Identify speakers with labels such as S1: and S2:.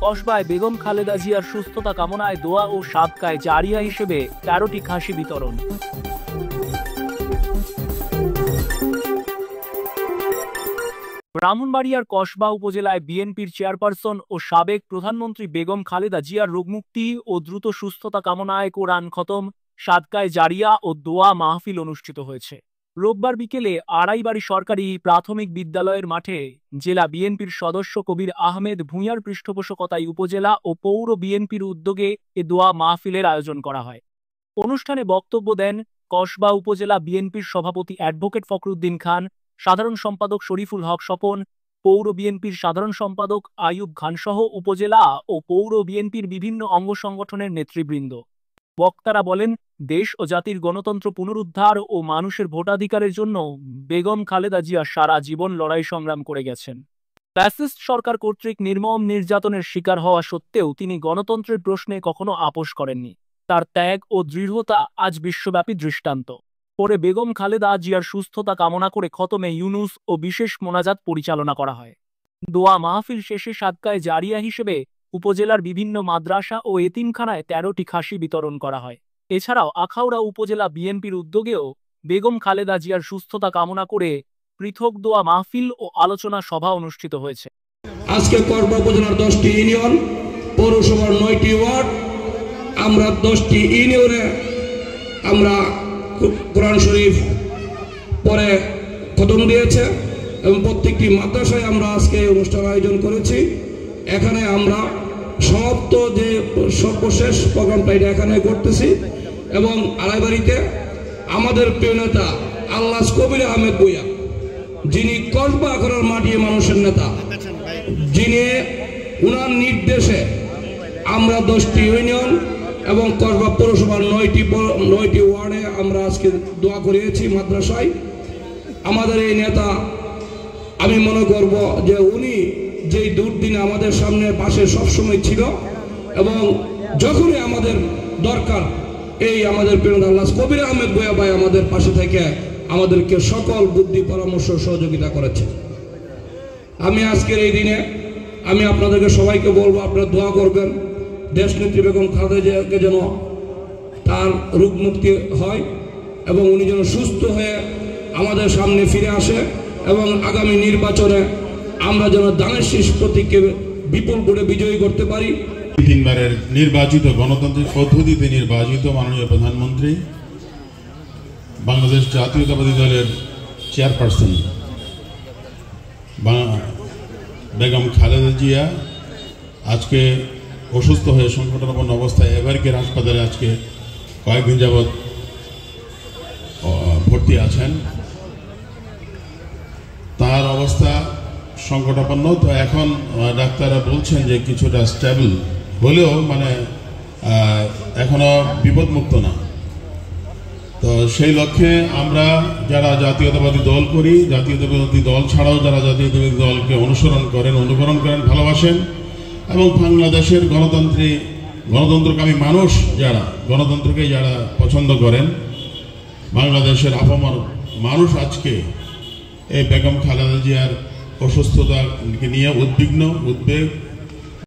S1: কসবায় বেগম খালেদা জিয়ার সুস্থতা কামনায় দোয়া ও সাদকায়ে জারিয়া হিসেবে 13টি খাসি বিতরণ। ব্রাহ্মণবাড়িয়ার কসবা উপজেলায় বিএনপির চেয়ারপারসন ও সাবেক প্রধানমন্ত্রী বেগম খালেদা জিয়ার রোগমুক্তি ও দ্রুত সুস্থতা কামনায় কোরআন খতম, সাদকায়ে জারিয়া ও দোয়া মাহফিল অনুষ্ঠিত হয়েছে। রোববার বিকেলে আড়াইবাড়ি সরকারি প্রাথমিক বিদ্যালয়ের মাঠে জেলা বিএনপির সদস্য কবির আহমেদ ভূঁইয়ার পৃষ্ঠপোষকতায় উপজেলা ও পৌর বিএনপির উদ্যোগে এ দোয়া মাহফিলের আয়োজন করা হয়। অনুষ্ঠানে বক্তব্য দেন কসবা উপজেলা বিএনপির সভাপতি অ্যাডভোকেট ফখরুদ্দিন খান, সাধারণ সম্পাদক শরীফুল হক স্বপন, পৌর বিএনপির সাধারণ সম্পাদক আইয়ুব খানসহ উপজেলা ও পৌর বিএনপির বিভিন্ন অঙ্গ সংগঠনের নেতৃবৃন্দ। বক্তারা বলেন, দেশ ও জাতির গণতন্ত্র পুনরুদ্ধার ও মানুষের ভোটাধিকারের জন্য বেগম খালেদা জিয়া সারা জীবন লড়াই সংগ্রাম করে গেছেন। ফ্যাসিস্ট সরকার কর্তৃক নির্মম নির্যাতনের শিকার হওয়া সত্ত্বেও তিনি গণতন্ত্রের প্রশ্নে কখনো আপোস করেননি। তার ত্যাগ ও দৃঢ়তা আজ বিশ্বব্যাপী দৃষ্টান্ত। পরে বেগম খালেদা জিয়ার সুস্থতা কামনা করে খতমে ইউনুস ও বিশেষ মোনাজাত পরিচালনা করা হয়। দোয়া মাহফিল শেষে সাদকায়ে জারিয়া হিসেবে উপজেলার বিভিন্ন মাদ্রাসা ও এতিমখানায় 13টি খাসি বিতরণ করা হয়। এছাড়াও আখাউড়া উপজেলা বিএনপির উদ্যোগেও বেগম খালেদা জিয়ার সুস্থতা কামনা করে পৃথক দোয়া মাহফিল ও আলোচনা সভা অনুষ্ঠিত হয়েছে।
S2: আজকে কসবা উপজেলার 10টি ইউনিয়ন, পৌরসভার 9টি ওয়ার্ড, আমরা 10টি ইউনিয়নে আমরা কোরআন শরীফ পরে খতম দিয়েছে এবং প্রত্যেকটি মাদ্রাসায় আমরা আজকে অনুষ্ঠান আয়োজন করেছি। এখানে আমরা সমাপ্ত যে সর্বশেষ প্রোগ্রামটা এটা এখানে করতেছি এবং আড়াইবাড়িতে আমাদের প্রিয় নেতা আল্লাহ কবির আহমেদ ভূঁইয়া, যিনি কসবা আখড়ার মাটি মানুষের নেতা, যিনি উনার নির্দেশে আমরা 10টি ইউনিয়ন এবং কসবা পৌরসভার 9টি ওয়ার্ডে আমরা আজকে দোয়া করিয়েছি মাদ্রাসায়। আমাদের এই নেতা, আমি মনে করব যে উনি যেই দুর্দিনে আমাদের সামনে পাশে সবসময় ছিল এবং যখনই আমাদের দরকার এই আমাদের প্রিয় আল্লাহ কবির আহমেদ ভূঁইয়া ভাই আমাদের পাশে থেকে আমাদেরকে সকল বুদ্ধি পরামর্শ সহযোগিতা করেছে। আমি আজকের এই দিনে আমি আপনাদেরকে সবাইকে বলবো, আপনারা দোয়া করবেন দেশনেত্রী বেগম খালেদা জিয়াকে যেন তার রোগ মুক্তি হয় এবং উনি যেন সুস্থ হয়ে আমাদের সামনে ফিরে আসে এবং আগামী নির্বাচনে আমরা যেন ধানের শীষ প্রতীককে বিপুল ভোটে বিজয়ী করতে পারি।
S3: 3বারের নির্বাচিত গণতান্ত্রিক পদ্ধতিতে নির্বাচিত মাননীয় প্রধানমন্ত্রী, বাংলাদেশ জাতীয়তাবাদী দলের চেয়ারপারসন বেগম খালেদা জিয়া আজকে অসুস্থ হয়ে সংকটাপন্ন অবস্থায় এভারকেয়ার হাসপাতালে আজকে কয়েকদিন যাবৎ ভর্তি আছেন। তার অবস্থা সংকটাপন্ন, তো এখন ডাক্তাররা বলছেন যে কিছুটা স্টেবল হলেও মানে এখনো বিপদমুক্ত না। তো সেই লক্ষ্যে আমরা যারা জাতীয়তাবাদী দল করি, জাতীয়তাবাদী দল ছাড়াও যারা জাতীয়তাবাদী দলকে অনুকরণ করেন, ভালোবাসেন এবং বাংলাদেশের গণতন্ত্রকামী মানুষ যারা গণতন্ত্রকে যারা পছন্দ করেন, বাংলাদেশের আপামর মানুষ আজকে এই বেগম খালেদা জিয়ার অসুস্থতাকে নিয়ে উদ্বেগ